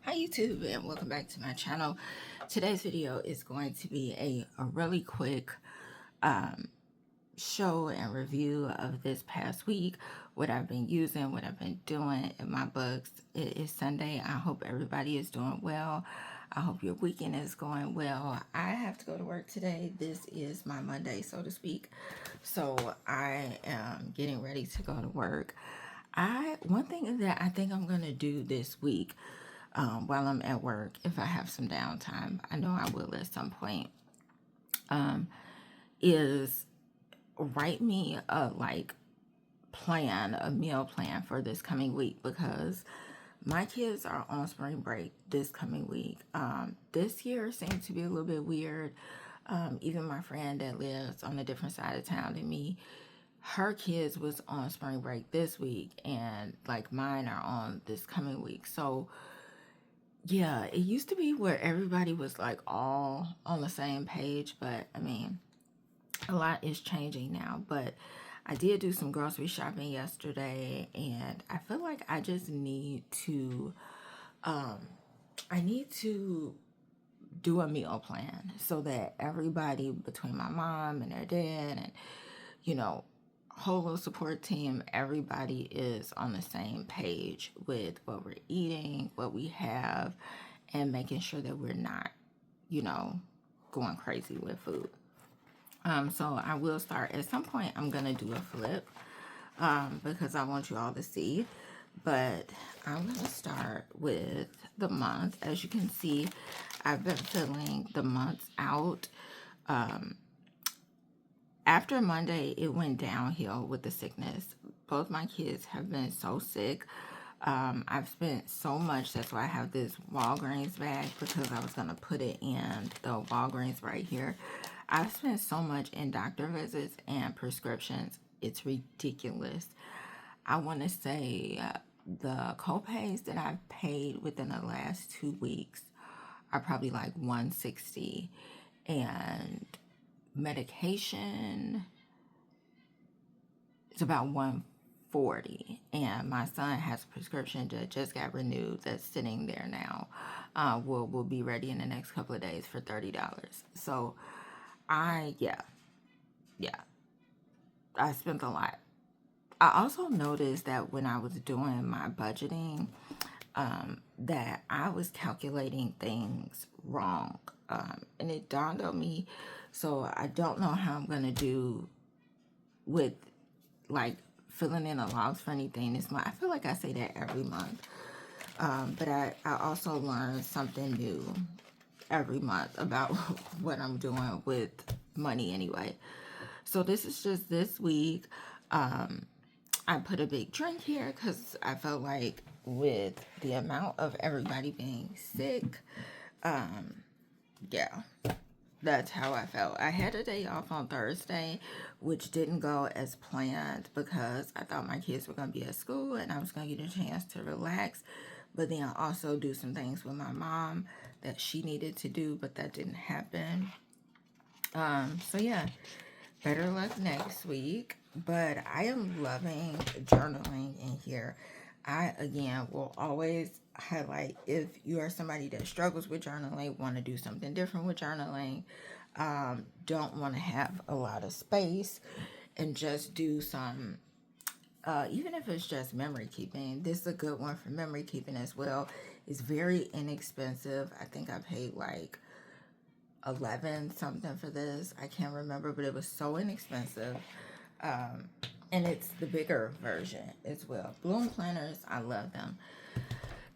Hi YouTube, and welcome back to my channel. Today's video is going to be a really quick show and review of this past week, what I've been using, what I've been doing in my books. It is Sunday. I hope everybody is doing well. I hope your weekend is going well. I have to go to work today. This is my Monday, so to speak. So I am getting ready to go to work. One thing that I think I'm gonna do this week, while I'm at work, if I have some downtime, I know I will at some point, is write me a meal plan for this coming week, because my kids are on spring break this coming week. This year seems to be a little bit weird. Even my friend that lives on a different side of town than me, her kids was on spring break this week, and like mine are on this coming week. So yeah, it used to be where everybody was like all on the same page, but I mean, a lot is changing now. But I did do some grocery shopping yesterday, and I feel like I just need to, I need to do a meal plan so that everybody, between my mom and their dad and, you know, whole little support team, everybody is on the same page with what we're eating, what we have, and making sure that we're not, you know, going crazy with food. So I will start at some point. I'm gonna do a flip, because I want you all to see. But I'm gonna start with the month. As you can see, I've been filling the months out. After Monday, it went downhill with the sickness. Both my kids have been so sick. I've spent so much. That's why I have this Walgreens bag, because I was going to put it in the Walgreens right here. I've spent so much in doctor visits and prescriptions. It's ridiculous. I want to say the copays that I've paid within the last 2 weeks are probably like $160, and medication is about $140. And my son has a prescription that just got renewed that's sitting there now. Will be ready in the next couple of days for $30. So yeah, I spent a lot. I also noticed that when I was doing my budgeting, that I was calculating things wrong. And it dawned on me. So I don't know how I'm going to do with like filling in the logs for anything this month. I feel like I say that every month. But I also learn something new every month about what I'm doing with money anyway. So this is just this week. I put a big drink here because I felt like with the amount of everybody being sick, yeah, that's how I felt. I had a day off on Thursday, which didn't go as planned because I thought my kids were going to be at school and I was going to get a chance to relax. But then I also do some things with my mom that she needed to do, but that didn't happen. So yeah, better luck next week. But I am loving journaling in here. I, again, will always highlight, if you are somebody that struggles with journaling, want to do something different with journaling, don't want to have a lot of space, and just do some, even if it's just memory keeping. This is a good one for memory keeping as well. It's very inexpensive. I think I paid like 11 something for this. I can't remember, but it was so inexpensive. And it's the bigger version as well. Bloom planners, I love them.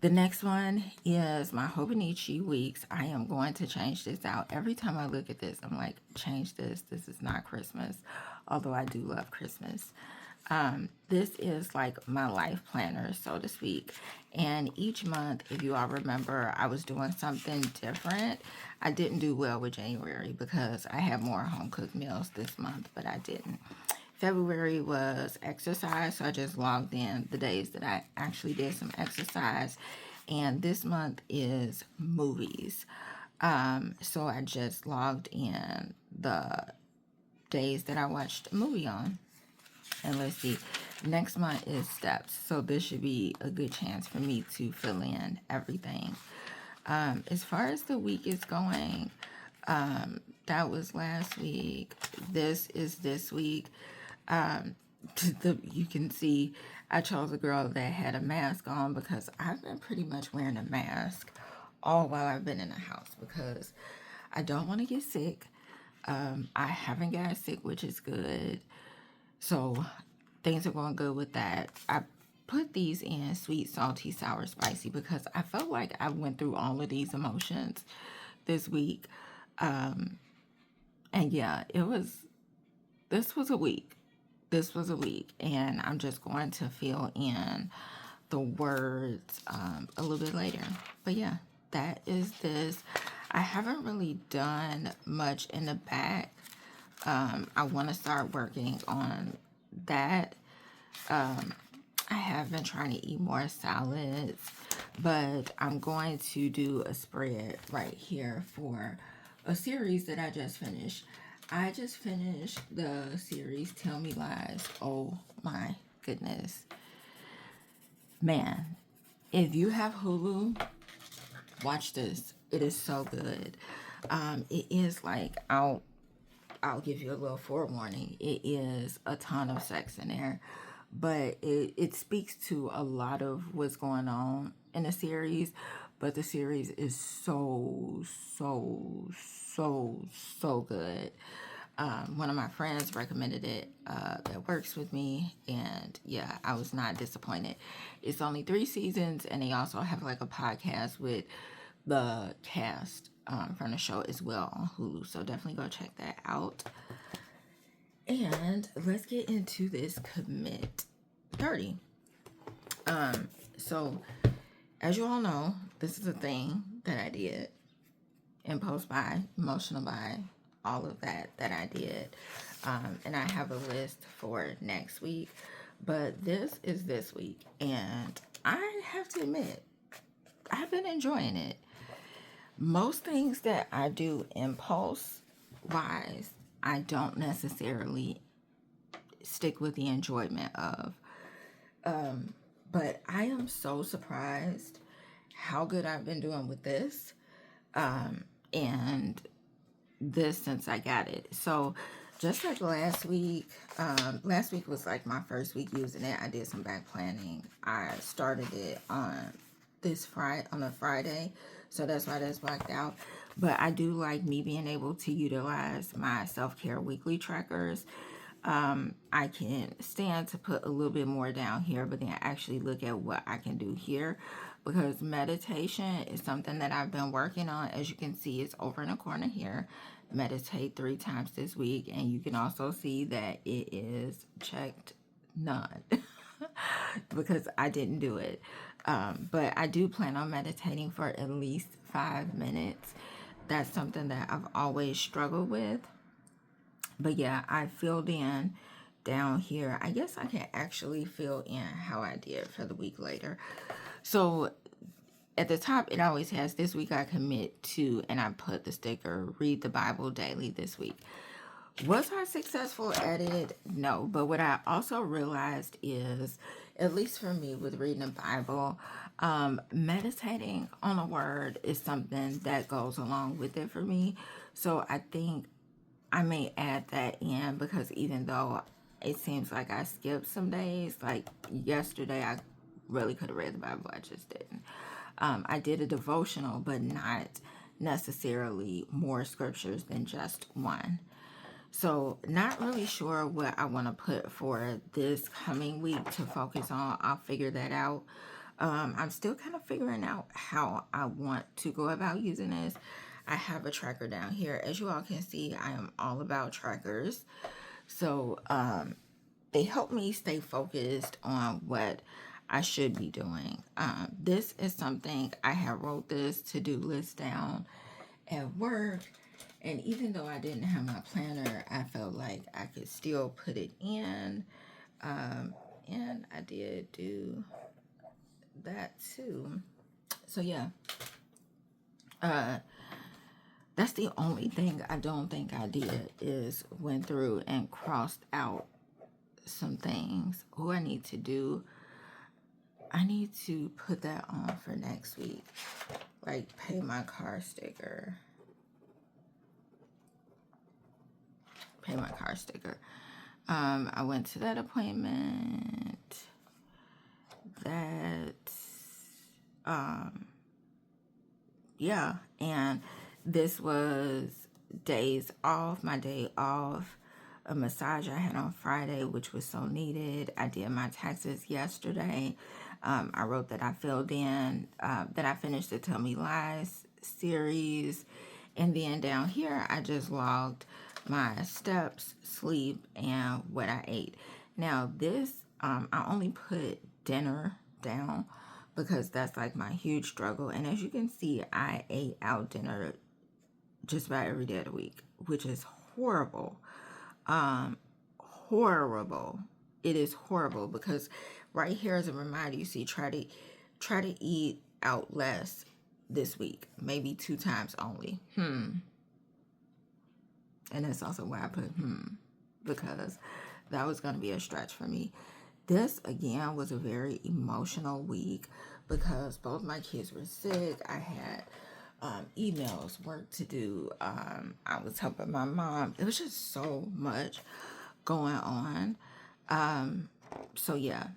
The next one is my Hobonichi Weeks. I am going to change this out. Every time I look at this, I'm like, change this. This is not Christmas, although I do love Christmas. This is like my life planner, so to speak. And each month, if you all remember, I was doing something different. I didn't do well with January because I had more home-cooked meals this month, but I didn't. February was exercise, so I just logged in the days that I actually did some exercise. And this month is movies. So I just logged in the days that I watched a movie on. And let's see, Next month is steps, so this should be a good chance for me to fill in everything. As far as the week is going, that was last week. This is this week. You can see I chose a girl that had a mask on because I've been pretty much wearing a mask all while I've been in the house because I don't want to get sick. I haven't gotten sick, which is good. So things are going good with that. I put these in sweet, salty, sour, spicy because I felt like I went through all of these emotions this week. And yeah, this was a week. This was a week. And I'm just going to fill in the words a little bit later. But yeah, that is this. I haven't really done much in the back. I want to start working on that. I have been trying to eat more salads, but I'm going to do a spread right here for a series that I just finished. I just finished the series Tell Me Lies. Oh my goodness. Man, if you have Hulu, watch this. It is so good. It is like, I'll give you a little forewarning. It is a ton of sex in there, but it speaks to a lot of what's going on in the series. But the series is so good. One of my friends recommended it that works with me, and yeah, I was not disappointed. It's only 3 seasons, and they also have like a podcast with the cast from the show as well on Hulu, so definitely go check that out. And let's get into this Commit 30. So as you all know, this is a thing that I did. Impulse buy, emotional buy, all of that I did. And I have a list for next week, but this is this week, and I have to admit, I've been enjoying it. Most things that I do impulse wise, I don't necessarily stick with the enjoyment of. But I am so surprised how good I've been doing with this. And this since I got it. So just like last week was like my first week using it. I did some back planning. I started it on a Friday. So that's why that's blacked out. But I do like me being able to utilize my self-care weekly trackers. I can stand to put a little bit more down here, but then actually look at what I can do here, because meditation is something that I've been working on. As you can see, it's over in the corner here. Meditate 3 times this week, and you can also see that it is checked none because I didn't do it. But I do plan on meditating for at least 5 minutes. That's something that I've always struggled with. But yeah, I filled in down here. I guess I can actually fill in how I did for the week later. So at the top, it always has this week I commit to, and I put the sticker, read the Bible daily this week. Was I successful at it? No. But what I also realized is, at least for me with reading the Bible, meditating on a word is something that goes along with it for me. So I think I may add that in, because even though it seems like I skipped some days, like yesterday I really could have read the Bible, I just didn't. I did a devotional, but not necessarily more scriptures than just one. So not really sure what I want to put for this coming week to focus on. I'll figure that out. I'm still kind of figuring out how I want to go about using this. I have a tracker down here. As you all can see, I am all about trackers. So they help me stay focused on what I should be doing. This is something I have wrote this to-do list down at work. And even though I didn't have my planner, I felt like I could still put it in. And I did do that too. So yeah. That's the only thing I don't think I did, is went through and crossed out some things. Oh, I need to put that on for next week. Like pay my car sticker. Pay my car sticker. I went to that appointment. Yeah, and this was days off, my day off. A massage I had on Friday, which was so needed. I did my taxes yesterday. I wrote that I filled in, that I finished the Tell Me Lies series. And then down here, I just logged my steps, sleep, and what I ate. Now this, I only put dinner down because that's like my huge struggle. And as you can see, I ate out dinner just about every day of the week, which is horrible. Horrible. It is horrible because right here is a reminder. You see, try to eat out less this week, maybe 2 times only. And that's also why I put because that was going to be a stretch for me. This again was a very emotional week because both my kids were sick. I had emails, work to do. I was helping my mom. It was just so much going on. So yeah.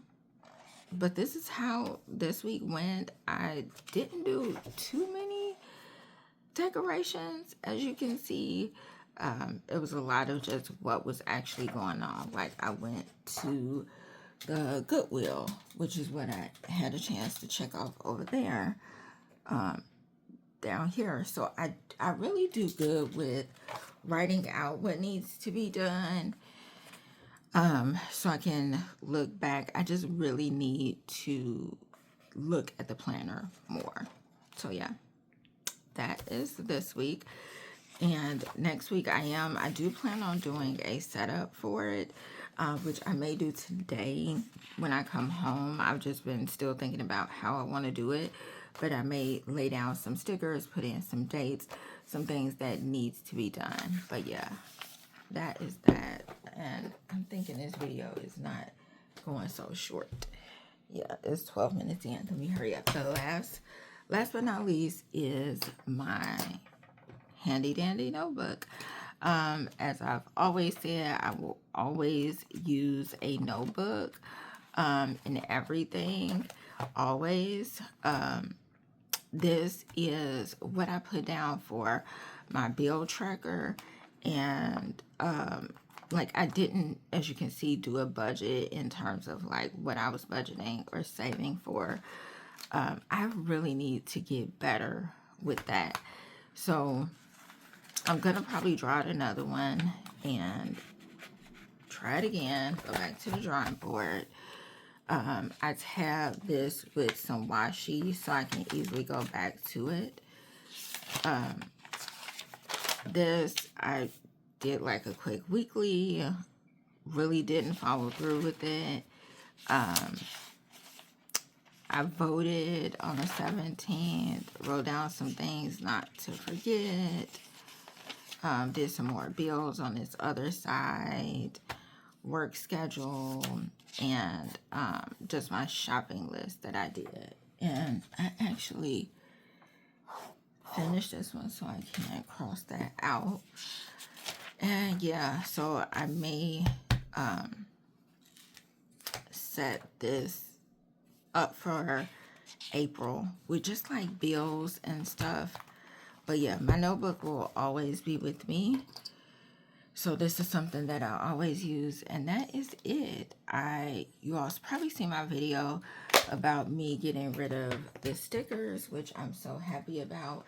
But this is how this week went. I didn't do too many decorations, as you can see. It was a lot of just what was actually going on. Like I went to the Goodwill, which is what I had a chance to check off over there, down here. So I really do good with writing out what needs to be done, so I can look back. I just really need to look at the planner more. So yeah, that is this week. And next week I do plan on doing a setup for it, which I may do today when I come home. I've just been still thinking about how I want to do it, but I may lay down some stickers, put in some dates, some things that needs to be done. But yeah, that is that. And I'm thinking this video is not going so short. Yeah, it's 12 minutes in. Let me hurry up. The last but not least is my handy dandy notebook. As I've always said, I will always use a notebook in everything, always. This is what I put down for my bill tracker, and like I didn't, as you can see, do a budget in terms of like what I was budgeting or saving for. I really need to get better with that. So I'm gonna probably draw out another one and try it again, go back to the drawing board. I tab this with some washi so I can easily go back to it. This I did like a quick weekly, really didn't follow through with it. I voted on the 17th, wrote down some things not to forget. Did some more bills on this other side, work schedule, and just my shopping list that I did. And I actually finished this one, so I can't cross that out. And yeah, so I may set this up for April with just like bills and stuff. But yeah, my notebook will always be with me. So this is something that I always use, and that is it. You all probably seen my video about me getting rid of the stickers, which I'm so happy about.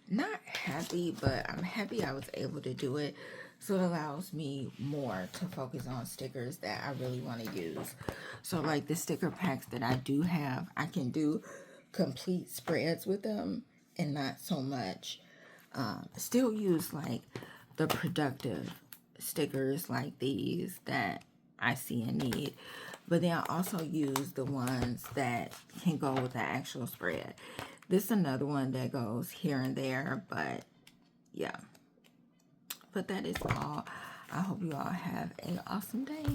Not happy, but I'm happy I was able to do it. So it allows me more to focus on stickers that I really want to use. So like the sticker packs that I do have, I can do complete spreads with them and not so much. Still use like the productive stickers like these that I see and need, but then I also use the ones that can go with the actual spread. This is another one that goes here and there, but yeah. But that is all. I hope you all have an awesome day.